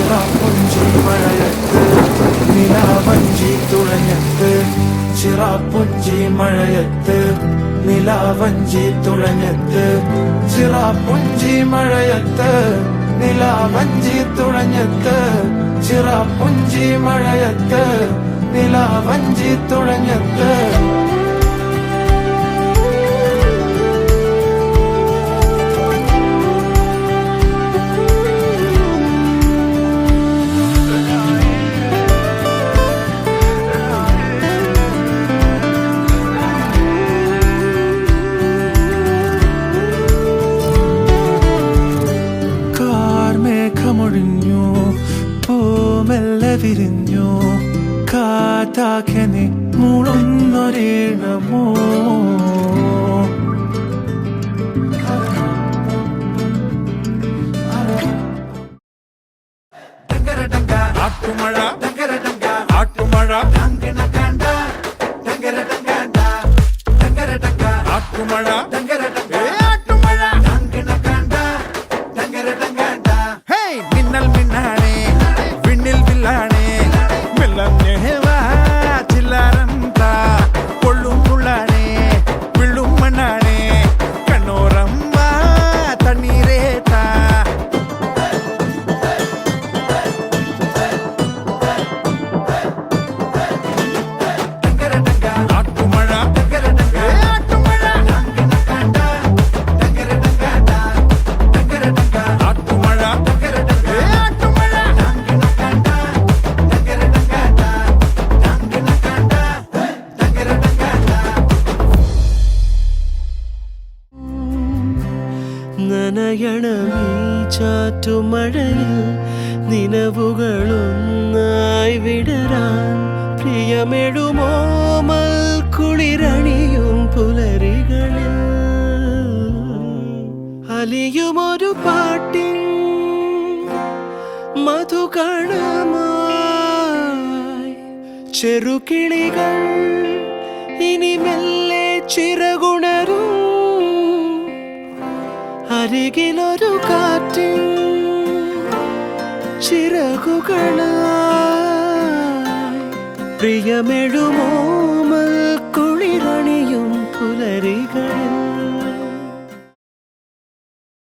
ചിറാപ്പുഞ്ചി മഴയത്ത് നിലാവഞ്ചി തുഴഞ്ഞത്ത് ചിറാപ്പുഞ്ചി മഴയത്ത് നിലാവഞ്ചി തുഴഞ്ഞത്ത് ചിറാപ്പുഞ്ചി മഴയത്ത് നിലാവഞ്ചി തുഴഞ്ഞത്ത് ചിറാപ്പുഞ്ചി മഴയത്ത് നിലാവഞ്ചി തുഴഞ്ഞത്ത് മേഘമൊഴിഞ്ഞു പൂമെല്ലെ വിരിഞ്ഞു കാറ്റാകെ മൂളുന്നൊരീണമോ ആട്ടുമഴ ആട്ടുമഴ ആട്ടുമഴ മിന്നൽ മിന്നാണേ വിണ്ണിൽ വില്ലാണേ മെല്ലവാ ചില്ലാരം താ കൊള്ളും മുള്ളാണേ വിള്ളും മണ്ണാണേ കണ്ണോരം വാ തണ്ണീരേത്താ ആട്ടുമഴ നനയണമീ ചാറ്റുമഴയിൽ നിലവുകളൊന്നായി വിടരാൻ പ്രിയമെടുമോമൽ കുളിരണിയും പുലരികളിൽ അലിയുമൊരു പാട്ടിൻ മധുകണമായി ചെറുകിളികൾ ഇനി മെല്ലെ ചിറകുണരും അരികിലൊരു കാറ്റിൻ ചിറകുകളായി പ്രിയമെഴുമോമൽ കുളിരണിയും പുലരികളിൽ